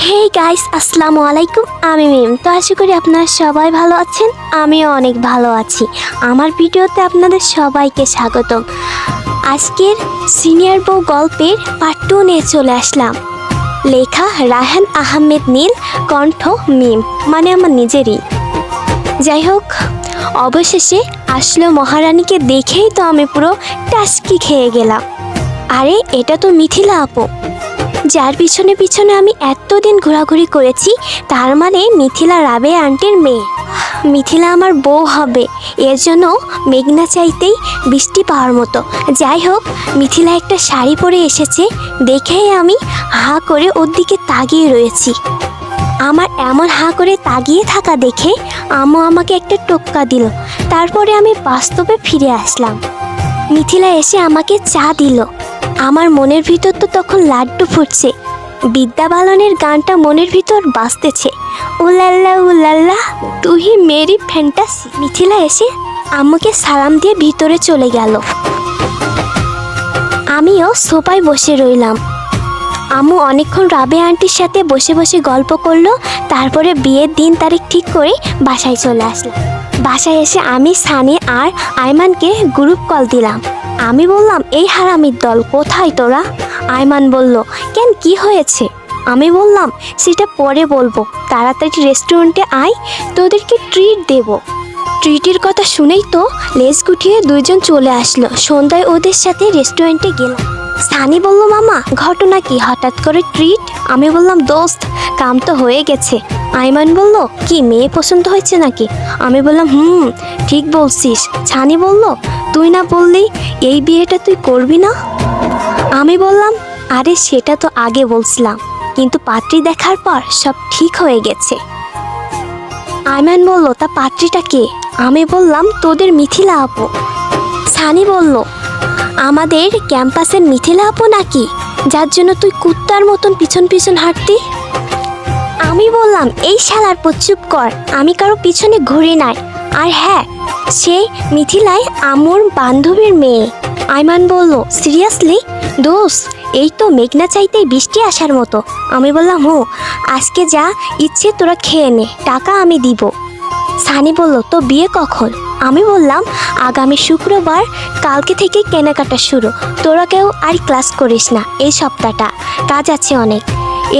Hey guys, আসসালামু আলাইকুম। আমি মিম। তো আশা করি আপনারা সবাই ভালো আছেন। আমিও অনেক ভালো আছি। আমার ভিডিওতে আপনাদের সবাইকে স্বাগতম। আজকের সিনিয়র বউ গল্পের পার্ট 2 নিয়ে চলে আসলাম। লেখা রায়হান আহমেদ নীল, কণ্ঠ মিম, মানে আমার নিজেরই। যাই হোক, অবশেষে আসলো মহারানীকে দেখেই তো আমি পুরো টাস্কি খেয়ে গেলাম। আরে এটা তো মিথিলা আপু, যার পিছনে পিছনে আমি এতদিন ঘোরাঘুরি করেছি। তার মানে মিথিলা রাবেয়া আন্টির মেয়ে। মিথিলা আমার বউ হবে, এর জন্য মেঘনা চাইতেই বৃষ্টি পাওয়ার মতো। যাই হোক, মিথিলা একটা শাড়ি পরে এসেছে দেখেই আমি হা করে ওর দিকে তাকিয়ে রয়েছি। আমার এমন হা করে তাকিয়ে থাকা দেখে আম্মু আমাকে একটা টোক্কা দিল। তারপরে আমি বাস্তবে ফিরে আসলাম। মিথিলা এসে আমাকে চা দিল। আমার মনের ভিতর তো তখন লাড্ডু ফুটছে। বিদ্যা বালনের গানটা মনের ভিতর বাজতেছে, উলাল্লা উলাল্লা তুহি মেরি ফ্যান্টাসি। মিথিলা এসে আম্মুকে সালাম দিয়ে ভিতরে চলে গেল। আমিও সোফায় বসে রইলাম। আম্মু অনেকক্ষণ রাবেয়া আন্টির সাথে বসে বসে গল্প করলো। তারপরে বিয়ের দিন তারিখ ঠিক করে বাসায় চলে আসলাম। বাসায় এসে আমি সানি আর আইমানকে গ্রুপ কল দিলাম। আমি বললাম, এই হারামির দল কোথায় তোরা? আইমান বলল, কেন কি হয়েছে? আমি বললাম, সেটা পরে বলবো, তাড়াতাড়ি রেস্টুরেন্টে আয়, তোদেরকে ট্রিট দেব। ট্রিটের কথা শুনেই তো লেজ গুটিয়ে দুইজন চলে আসলো। সন্ধ্যায় ওদের সাথে রেস্টুরেন্টে গেলাম। সানি বলল, মামা ঘটনা কি, হঠাৎ করে ট্রিট? আমি বললাম, দোস্ত কাম তো হয়ে গেছে। আইমান বলল, কি মেয়ে পছন্দ হয়েছে নাকি? আমি বললাম, ঠিক বলছিস। সানি বলল, তুই না বললি এই বিয়েটা তুই করবি না? আমি বললাম, আরে সেটা তো আগে বলছিলাম, কিন্তু পাত্রী দেখার পর সব ঠিক হয়ে গেছে। আইমান বলল, তা পাত্রীটা কে? আমি বললাম, তোদের মিথিলা আপু। সানি বলল, আমাদের ক্যাম্পাসের মিথিলা আপু নাকি, যার জন্য তুই কুত্তার মতন পিছন পিছন হাঁটতি? আমি বললাম, এই শালার পর চুপ কর, আমি কারো পিছনে ঘুরি নাই। আর হ্যাঁ, সে মিথিলায় আমুর বান্ধবীর মেয়ে। আইমান বলল, সিরিয়াসলি? দোষ এই তো মেঘনা চাইতেই বৃষ্টি আসার মতো। আমি বললাম, আজকে যা ইচ্ছে তোরা খেয়ে নে, টাকা আমি দিব। সানি বলল, তো বিয়ে কখন? আমি বললাম, আগামী শুক্রবার, কালকে থেকে কেনাকাটা শুরু। তোরা কেউ আর ক্লাস করিস না এই সপ্তাহটা, কাজ আছে অনেক।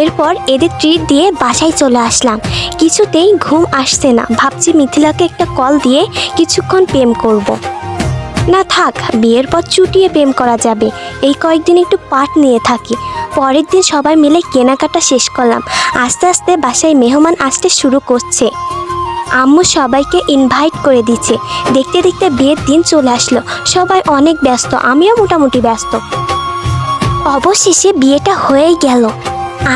এরপর এদের ট্রিট দিয়ে বাসায় চলে আসলাম। কিছুতেই ঘুম আসছে না। ভাবছি মিথিলাকে একটা কল দিয়ে কিছুক্ষণ প্রেম করব। না থাক, বিয়ের পর চুটিয়ে প্রেম করা যাবে। এই কয়েকদিন একটু পাট নিয়ে থাকি। পরের দিন সবাই মিলে কেনাকাটা শেষ করলাম। আস্তে আস্তে বাসায় মেহমান আসতে শুরু করছে। আম্মু সবাইকে ইনভাইট করে দিচ্ছে। দেখতে দেখতে বিয়ের দিন চলে আসলো। সবাই অনেক ব্যস্ত, আমিও মোটামুটি ব্যস্ত। অবশেষে বিয়েটা হয়ে গেল।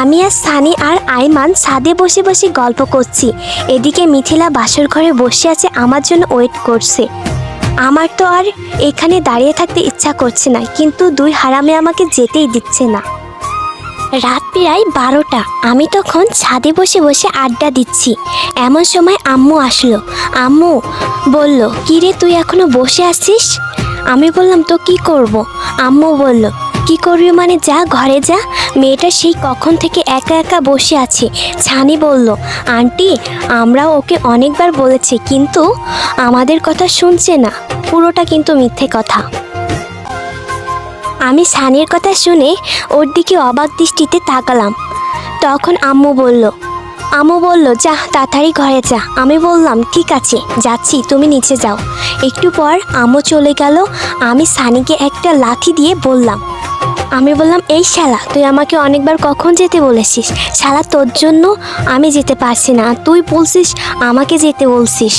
আমি আর সানি আর আইমান ছাদে বসে বসে গল্প করছি। এদিকে মিথিলা বাসর ঘরে বসে আছে, আমার জন্য ওয়েট করছে। আমার তো আর এখানে দাঁড়িয়ে থাকতে ইচ্ছা করছে না, কিন্তু দুই হারামে আমাকে যেতেই দিচ্ছে না। রাত প্রায় 12টা। আমি তখন ছাদে বসে বসে আড্ডা দিচ্ছি। এমন সময় আম্মু আসলো। আম্মু বলল, কিরে তুই এখনো বসে আছিস? আমি বললাম, তো কি করব? আম্মু বলল, কি করবি মানে যা ঘরে যা, মেয়েটা সেই কখন থেকে একা একা বসে আছে। ছানি বলল, আন্টি আমরা ওকে অনেকবার বলেছি, কিন্তু আমাদের কথা শুনছে না। পুরোটা কিন্তু মিথ্যে কথা। আমি সানির কথা শুনে ওর দিকে অবাক দৃষ্টিতে তাকালাম। তখন আম্মু বলল, যা তাড়াতাড়ি ঘরে যা। আমি বললাম, ঠিক আছে যাচ্ছি, তুমি নিচে যাও। একটু পর আম্মু চলে গেল। আমি সানিকে একটা লাথি দিয়ে বললাম, এই শালা, তুই আমাকে অনেকবার কখন যেতে বলেছিস? শালা তোর জন্য আমি যেতে পারছি না, তুই বলছিস আমাকে যেতে বলছিস।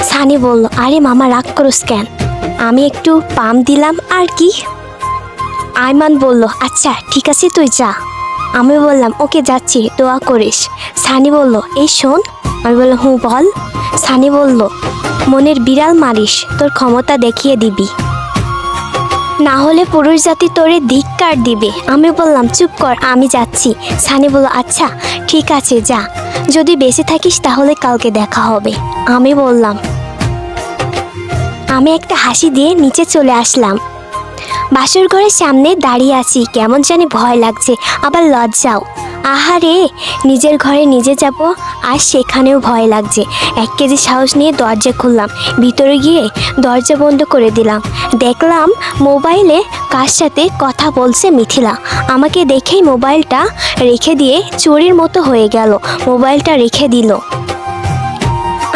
সানি বলল, আরে মামা রাগ করস কেন? আমি একটু পাম দিলাম আর কি। আইমান বলল, আচ্ছা ঠিক আছে তুই যা। আমি বললাম, ওকে যাচ্ছি, দোয়া করিস। সানি বলল, এই শোন। আমি বললাম, বল। সানি বলল, মনের বিড়াল মারিস, তোর ক্ষমতা দেখিয়ে দিবি, না হলে পুরুষ জাতি তোরে ধিক্কার দিবে। আমি বললাম, চুপ কর, আমি যাচ্ছি। সানি বলল, আচ্ছা ঠিক আছে যা, যদি বেঁচে থাকিস তাহলে কালকে দেখা হবে। আমি বললাম, আমি একটা হাসি দিয়ে নিচে চলে আসলাম। বাসর ঘরের সামনে দাঁড়িয়ে আছি, কেমন জানি ভয় লাগছে, আবার লজ্জাও। আহারে, নিজের ঘরে নিজে যাব আর সেখানেও ভয় লাগছে। 1 কেজি সাহস নিয়ে দরজা খুললাম, ভিতরে গিয়ে দরজা বন্ধ করে দিলাম। দেখলাম মোবাইলে কার সাথে কথা বলছে মিথিলা। আমাকে দেখেই মোবাইলটা রেখে দিয়ে চোরের মতো হয়ে গেল, মোবাইলটা রেখে দিল।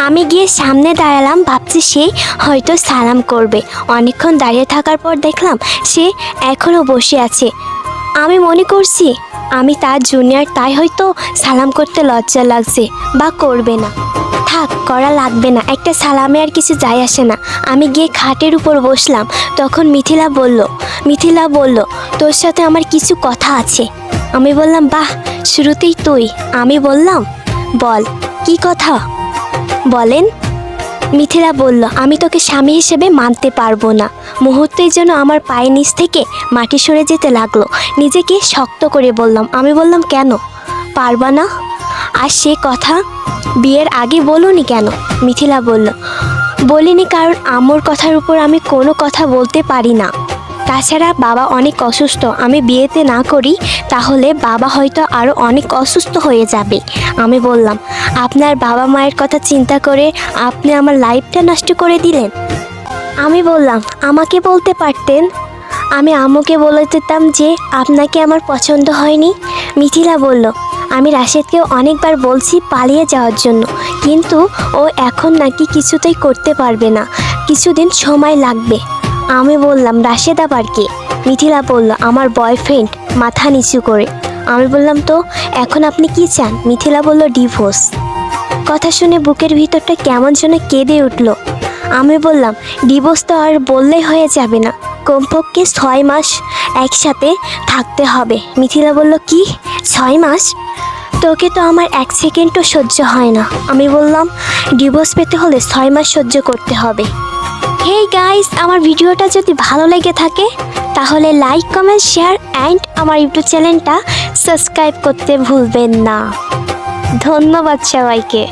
আমি গিয়ে সামনে দাঁড়ালাম, ভাবছি সে হয়তো সালাম করবে। অনেকক্ষণ দাঁড়িয়ে থাকার পর দেখলাম সে এখনও বসে আছে। আমি মনে করছি আমি তার জুনিয়র, তাই হয়তো সালাম করতে লজ্জা লাগছে বা করবে না। থাক, করা লাগবে না, একটা সালামে আর কিছু যায় আসে না। আমি গিয়ে খাটের উপর বসলাম। তখন মিথিলা বলল তোর সাথে আমার কিছু কথা আছে। আমি বললাম বাহ, শুরুতেই তুই। আমি বললাম বল, কি কথা বলেন। মিথিলা বলল আমি তোকে স্বামী হিসেবে মানতে পারবো না। মুহূর্তের জন্য আমার পায়ের নিচ থেকে মাটি সরে যেতে লাগলো। নিজেকে শক্ত করে বললাম। আমি বললাম কেন পারবা না? আর সে কথা বিয়ের আগে বলোনি কেন? মিথিলা বলল বলিনি কারণ আম্মুর কথার উপর আমি কোনো কথা বলতে পারি না। তাছাড়া বাবা অনেক অসুস্থ, আমি বিয়েতে না করি তাহলে বাবা হয়তো আরও অনেক অসুস্থ হয়ে যাবে। আমি বললাম আপনার বাবা মায়ের কথা চিন্তা করে আপনি আমার লাইফটা নষ্ট করে দিলেন। আমি বললাম আমাকে বলতে পারতেন, আমি আম্মুকে বলে দিতাম যে আপনাকে আমার পছন্দ হয়নি। মিথিলা বলল আমি রাশেদকেও অনেকবার বলছি পালিয়ে যাওয়ার জন্য, কিন্তু ও এখন নাকি কিছুতেই করতে পারবে না, কিছুদিন সময় লাগবে। আমি বললাম রাশেদ আবার কে? মিথিলা বলল আমার বয়ফ্রেন্ড, মাথা নিচু করে। আমি বললাম তো এখন আপনি কি চান? মিথিলা বলল ডিভোর্স। কথা শুনে বুকের ভিতরটা কেমন যেন কেঁদে উঠল। আমি বললাম ডিভোর্স তো আর বললেই হয়ে যাবে না, কমপক্ষে 6 মাস একসাথে থাকতে হবে। মিথিলা বলল কি 6 মাস? তোকে তো আমার 1 সেকেন্ডও সহ্য হয় না। আমি বললাম ডিভোর্স পেতে হলে 6 মাস সহ্য করতে হবে। হেই গাইস, আমার ভিডিওটা যদি ভালো লেগে থাকে তাহলে লাইক, কমেন্ট, শেয়ার অ্যান্ড আমার ইউটিউব চ্যানেলটা সাবস্ক্রাইব করতে ভুলবেন না। ধন্যবাদ সবাইকে।